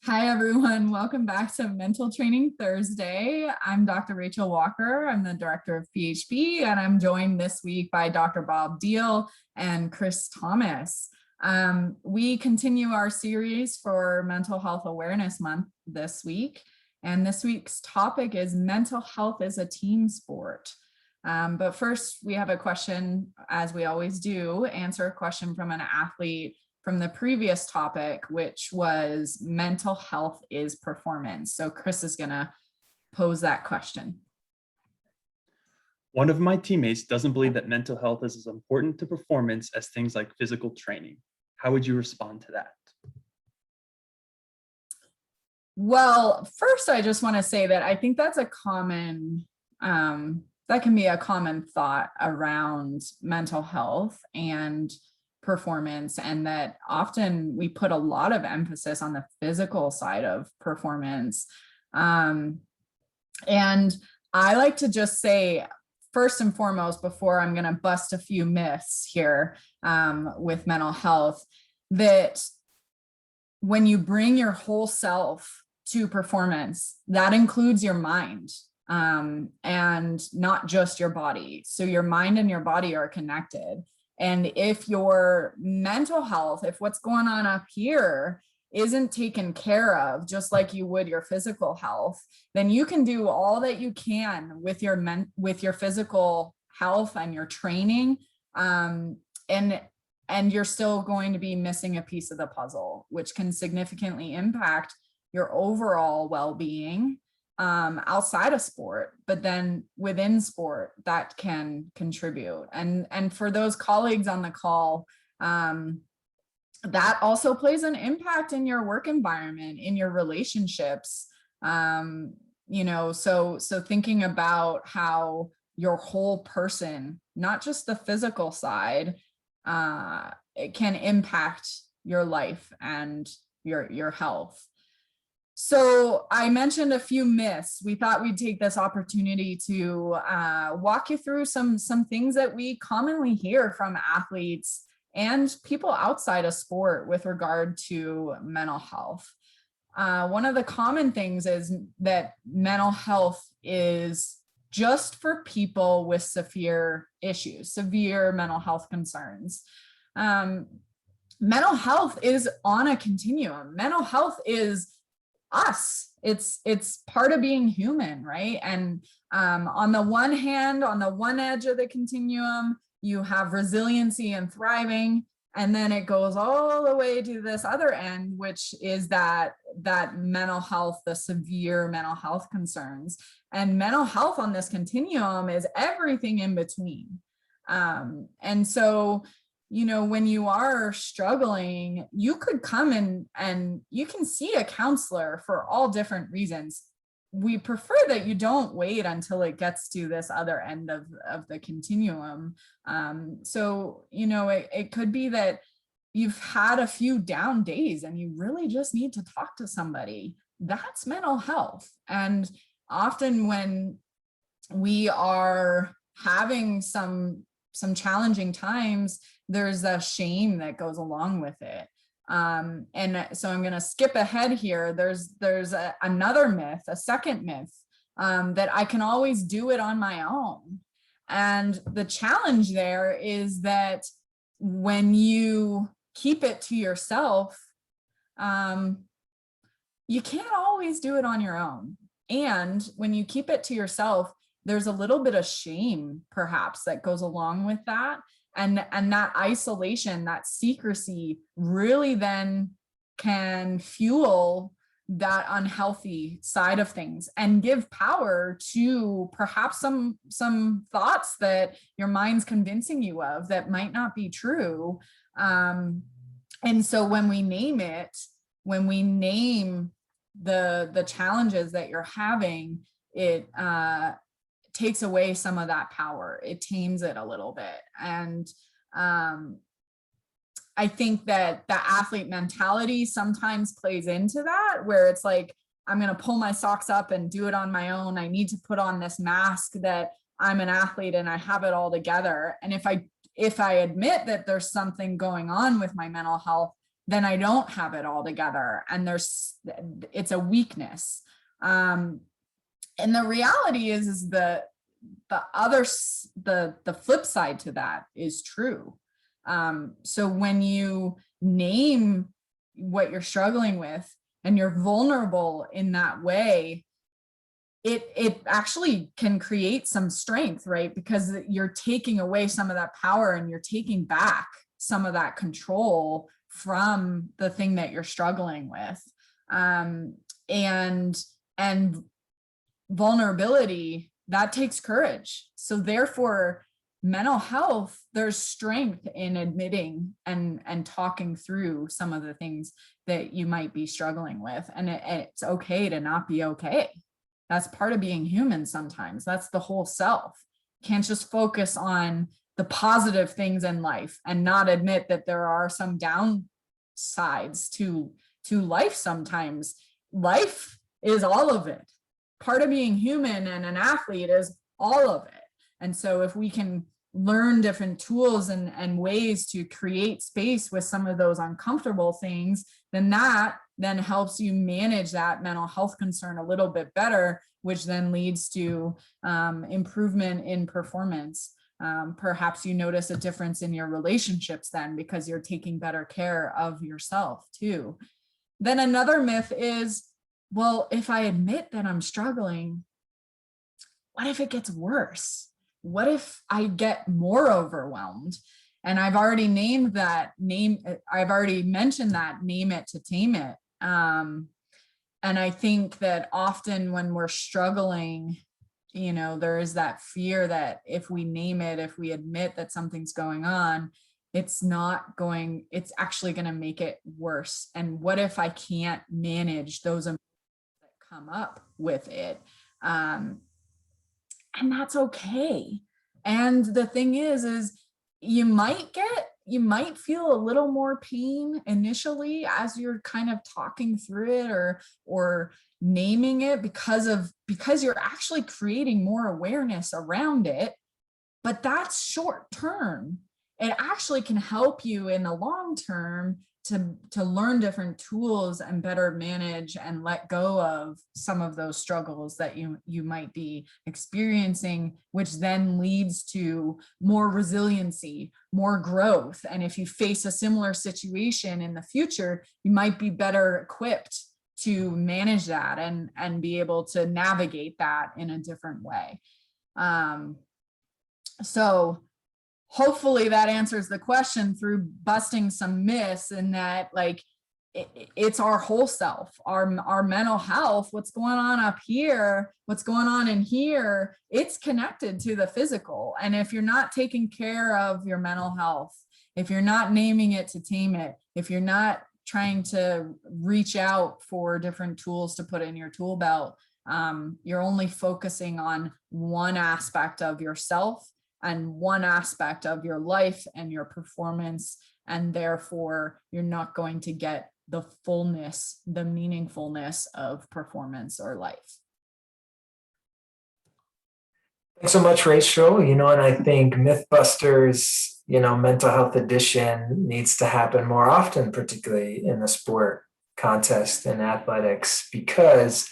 Hi, everyone. Welcome back to Mental Training Thursday. I'm Dr. Rachel Walker. I'm the director of PHP, and I'm joined this week by Dr. Bob Deal and Chris Thomas. We continue our series for Mental Health Awareness Month this week, and this week's topic is mental health is a team sport. But first, we have a question, as we always do, answer a question from an athlete from the previous topic, which was mental health is performance. So Chris is going to pose that question. One of my teammates doesn't believe that mental health is as important to performance as things like physical training. How would you respond to that? Well, first, I just want to say that I think that's a common, that can be a common thought around mental health and performance, and that often we put a lot of emphasis on the physical side of performance. And I like to just say, first and foremost, before I'm going to bust a few myths here with mental health, that when you bring your whole self to performance, that includes your mind and not just your body. So your mind and your body are connected. And if your mental health, if what's going on up here isn't taken care of, just like you would your physical health, then you can do all that you can with your physical health and your training, and you're still going to be missing a piece of the puzzle, which can significantly impact your overall well-being outside of sport, but then within sport that can contribute. And for those colleagues on the call, that also plays an impact in your work environment, in your relationships. So thinking about how your whole person, not just the physical side, it can impact your life and your health. So I mentioned a few myths. We thought we'd take this opportunity to walk you through some things that we commonly hear from athletes and people outside of sport with regard to mental health. One of the common things is that mental health is just for people with severe issues, severe mental health concerns. Mental health is on a continuum. Mental health is us. It's part of being human, right? And on the one hand, on the one edge of the continuum, you have resiliency and thriving, and then it goes all the way to this other end, which is that mental health, the severe mental health concerns. And mental health on this continuum is everything in between. And so, when you are struggling, you could come and you can see a counselor for all different reasons. We prefer that you don't wait until it gets to this other end of the continuum. It could be that you've had a few down days and you really just need to talk to somebody. That's mental health. And often when we are having some challenging times, there's a shame that goes along with it. And so I'm going to skip ahead here. There's another myth, a second myth, that I can always do it on my own. And the challenge there is that when you keep it to yourself, you can't always do it on your own. And when you keep it to yourself, there's a little bit of shame, perhaps, that goes along with that. And that isolation, that secrecy really then can fuel that unhealthy side of things and give power to perhaps some thoughts that your mind's convincing you of that might not be true. And so when we name it, when we name the challenges that you're having, it takes away some of that power. It tames it a little bit. And I think that the athlete mentality sometimes plays into that, where it's like, I'm going to pull my socks up and do it on my own. I need to put on this mask that I'm an athlete and I have it all together. And if I admit that there's something going on with my mental health, then I don't have it all together. And it's a weakness. And the reality is the flip side to that is true. So when you name what you're struggling with and you're vulnerable in that way, it actually can create some strength, right? Because you're taking away some of that power and you're taking back some of that control from the thing that you're struggling with. And vulnerability, that takes courage. So therefore, mental health, there's strength in admitting and talking through some of the things that you might be struggling with. And it's okay to not be okay. That's part of being human sometimes. That's the whole self. Can't just focus on the positive things in life and not admit that there are some downsides to life sometimes. Life is all of it. Part of being human and an athlete is all of it. And so if we can learn different tools and ways to create space with some of those uncomfortable things, then that then helps you manage that mental health concern a little bit better, which then leads to improvement in performance. Perhaps you notice a difference in your relationships then because you're taking better care of yourself too. Then another myth is, well, if I admit that I'm struggling, what if it gets worse? What if I get more overwhelmed? And I've already mentioned that, name it to tame it. And I think that often when we're struggling, there is that fear that if we name it, if we admit that something's going on, it's actually going to make it worse. And what if I can't manage those emotions that come up with it? And that's okay. And the thing is you might feel a little more pain initially as you're kind of talking through it or naming it because you're actually creating more awareness around it, but that's short term. It actually can help you in the long term to learn different tools and better manage and let go of some of those struggles that you might be experiencing, which then leads to more resiliency, more growth. And if you face a similar situation in the future, you might be better equipped to manage that and be able to navigate that in a different way. So hopefully that answers the question through busting some myths, in that it's our whole self, our mental health, what's going on up here, what's going on in here, it's connected to the physical. And if you're not taking care of your mental health, if you're not naming it to tame it, if you're not trying to reach out for different tools to put in your tool belt, you're only focusing on one aspect of yourself and one aspect of your life and your performance, and therefore you're not going to get the fullness, the meaningfulness of performance or life. Thanks so much, Rachel. And I think Mythbusters, mental health edition needs to happen more often, particularly in the sport contest and athletics, because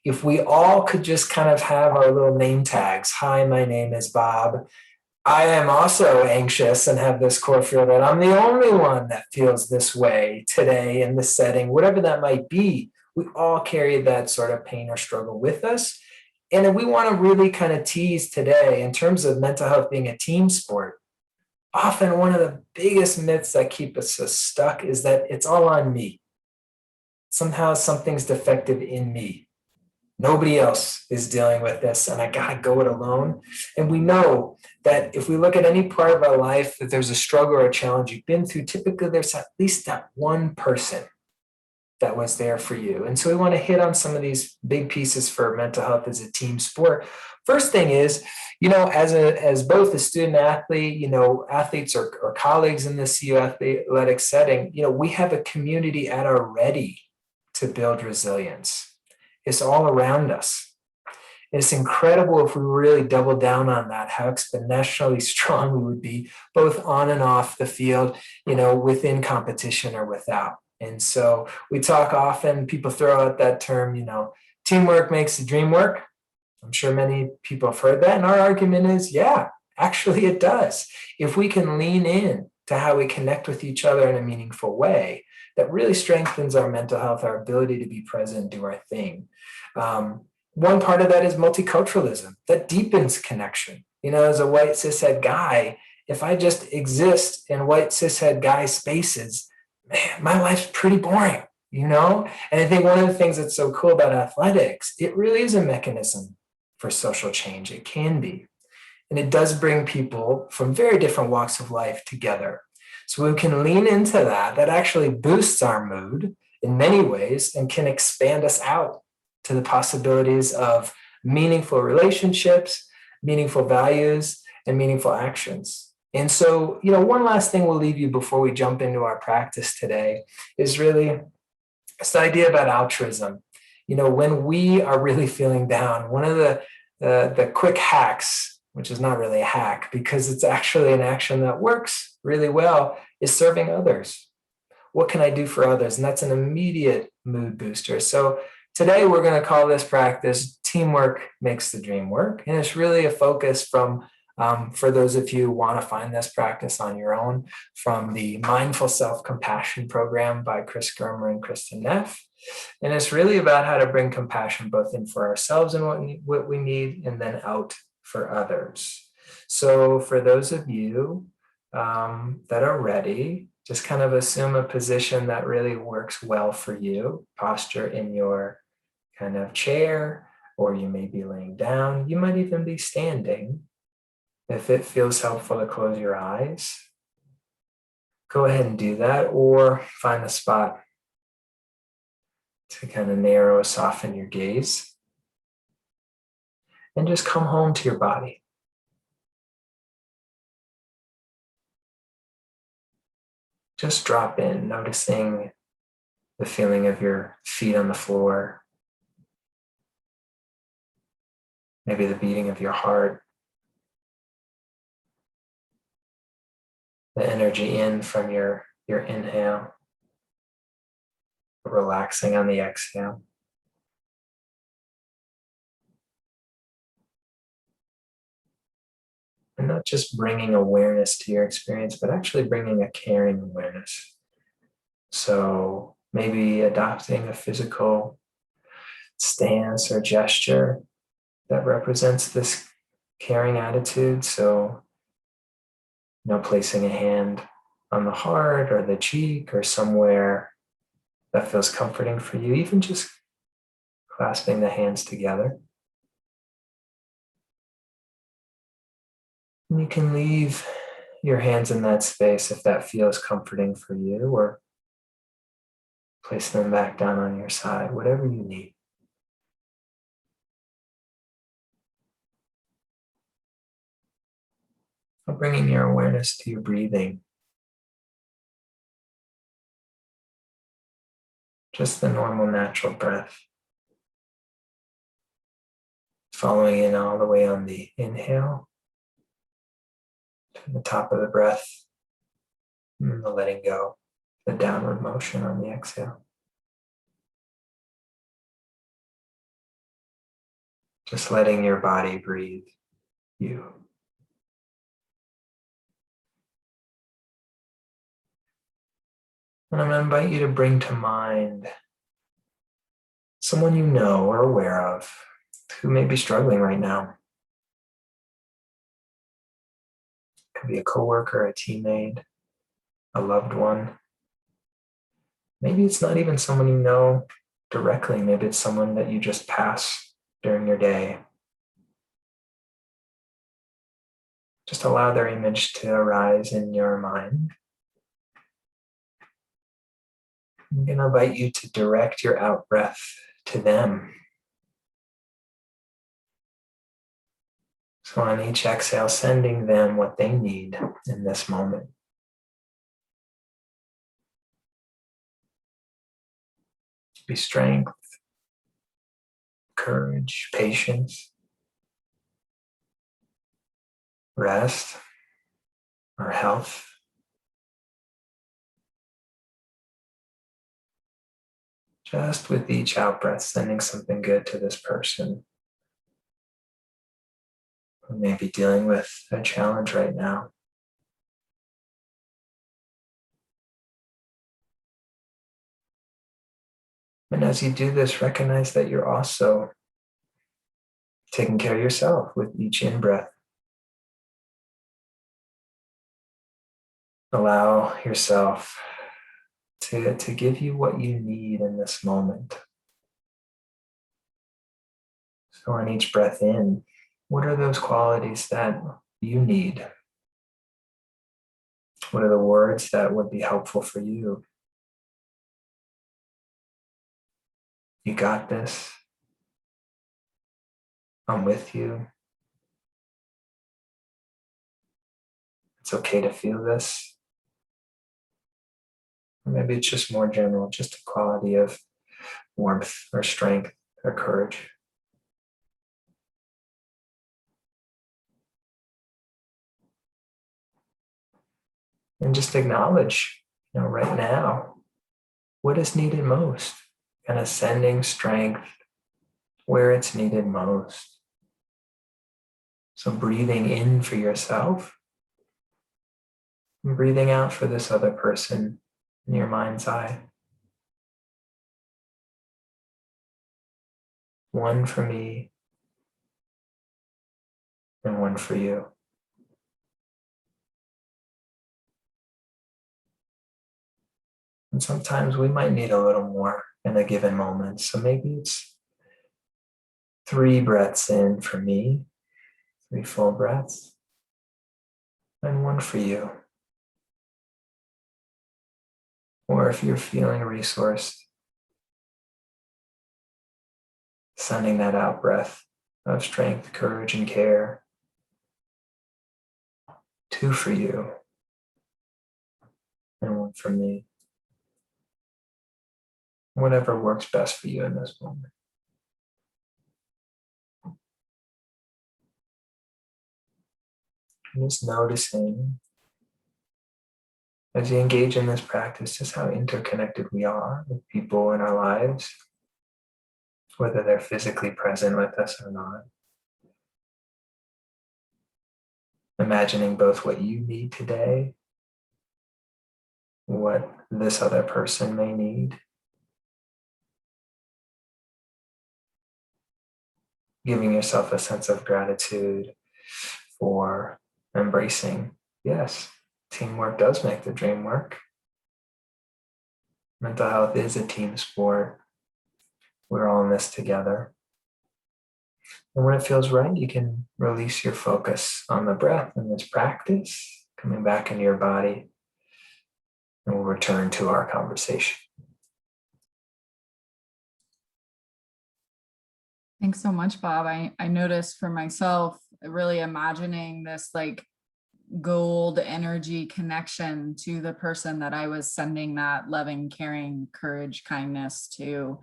if we all could just kind of have our little name tags, hi, my name is Bob. I am also anxious and have this core fear that I'm the only one that feels this way today in this setting, whatever that might be. We all carry that sort of pain or struggle with us. And we want to really kind of tease today in terms of mental health being a team sport. Often one of the biggest myths that keep us so stuck is that it's all on me. Somehow something's defective in me. Nobody else is dealing with this, and I got to go it alone. And we know that if we look at any part of our life that there's a struggle or a challenge you've been through, typically there's at least that one person that was there for you. And so we want to hit on some of these big pieces for mental health as a team sport. First thing is, as both a student athlete, athletes or colleagues in the CU athletic setting, we have a community at our ready to build resilience. It's all around us. It's incredible if we really double down on that, how exponentially strong we would be, both on and off the field, within competition or without. And so we talk often, people throw out that term, teamwork makes the dream work. I'm sure many people have heard that. And our argument is, yeah, actually it does. If we can lean in to how we connect with each other in a meaningful way, that really strengthens our mental health, our ability to be present, do our thing. One part of that is multiculturalism that deepens connection. As a white cishet guy, if I just exist in white cishet guy spaces, man, my life's pretty boring, And I think one of the things that's so cool about athletics, it really is a mechanism for social change. It can be. And it does bring people from very different walks of life together. So we can lean into that. That actually boosts our mood in many ways and can expand us out to the possibilities of meaningful relationships, meaningful values, and meaningful actions. And so, one last thing we'll leave you before we jump into our practice today is really this idea about altruism. When we are really feeling down, one of the quick hacks, which is not really a hack because it's actually an action that works really well, is serving others. What can I do for others? And that's an immediate mood booster. So today we're going to call this practice Teamwork Makes the Dream Work. And it's really a focus for those of you who want to find this practice on your own, from the Mindful Self-Compassion program by Chris Germer and Kristen Neff. And it's really about how to bring compassion both in for ourselves and what we need, and then out for others. So for those of you that are ready, just kind of assume a position that really works well for you. Posture in your kind of chair, or you may be laying down. You might even be standing. If it feels helpful to close your eyes, go ahead and do that, or find a spot to kind of narrow, soften your gaze, and just come home to your body. Just drop in, noticing the feeling of your feet on the floor, maybe the beating of your heart, the energy in from your inhale, relaxing on the exhale. And not just bringing awareness to your experience, but actually bringing a caring awareness. So maybe adopting a physical stance or gesture that represents this caring attitude. So, placing a hand on the heart or the cheek or somewhere that feels comforting for you, even just clasping the hands together. And you can leave your hands in that space if that feels comforting for you, or place them back down on your side, whatever you need. Bringing your awareness to your breathing. Just the normal, natural breath. Following in all the way on the inhale, to the top of the breath, and the letting go, the downward motion on the exhale. Just letting your body breathe you. And I'm going to invite you to bring to mind someone you know or aware of who may be struggling right now. It could be a coworker, a teammate, a loved one. Maybe it's not even someone you know directly. Maybe it's someone that you just pass during your day. Just allow their image to arise in your mind. I'm going to invite you to direct your out breath to them. So on each exhale, sending them what they need in this moment. Be strength, courage, patience. rest, or health. Just with each out breath, sending something good to this person who may be dealing with a challenge right now. And as you do this, recognize that you're also taking care of yourself with each in-breath. Allow yourself to give you what you need in this moment. So on each breath in, what are those qualities that you need? What are the words that would be helpful for you? You got this. I'm with you. It's okay to feel this. Or maybe it's just more general, just a quality of warmth or strength or courage. And just acknowledge, right now, what is needed most, and ascending strength where it's needed most. So breathing in for yourself and breathing out for this other person in your mind's eye. One for me and one for you. And sometimes we might need a little more in a given moment. So maybe it's 3 breaths in for me, 3 full breaths, and 1 for you. Or if you're feeling resourced, sending that out breath of strength, courage, and care. 2 for you and 1 for me. Whatever works best for you in this moment. And just noticing as you engage in this practice, just how interconnected we are with people in our lives, whether they're physically present with us or not. Imagining both what you need today, what this other person may need. Giving yourself a sense of gratitude for embracing, yes, teamwork does make the dream work. Mental health is a team sport. We're all in this together. And when it feels right, you can release your focus on the breath in this practice, coming back into your body, and we'll return to our conversation. Thanks so much, Bob. I noticed for myself, really imagining this like gold energy connection to the person that I was sending that loving, caring, courage, kindness to,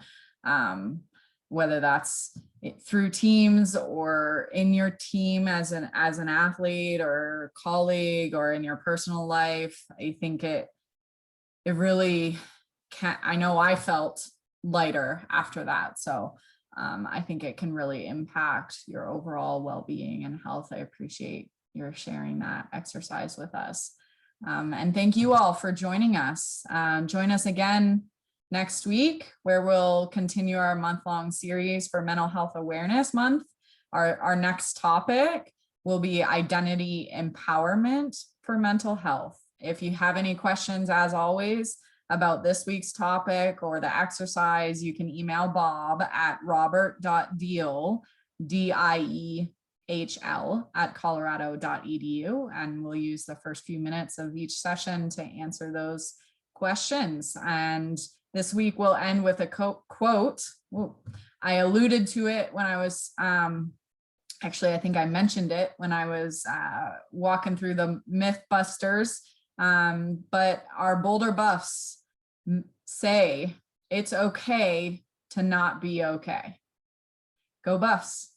whether that's through teams or in your team as an athlete or colleague or in your personal life. I think it really can. I know I felt lighter after that. So I think it can really impact your overall well-being and health. I appreciate your sharing that exercise with us. And thank you all for joining us. Join us again next week, where we'll continue our month-long series for Mental Health Awareness Month. Our next topic will be identity empowerment for mental health. If you have any questions, as always, about this week's topic or the exercise, you can email Bob at robert.deal, DIEHL, at colorado.edu, and we'll use the first few minutes of each session to answer those questions. And this week we'll end with a quote. Ooh, I alluded to it when I was, actually, I think I mentioned it when I was walking through the Mythbusters. But our Boulder Buffs say it's okay to not be okay. Go Buffs.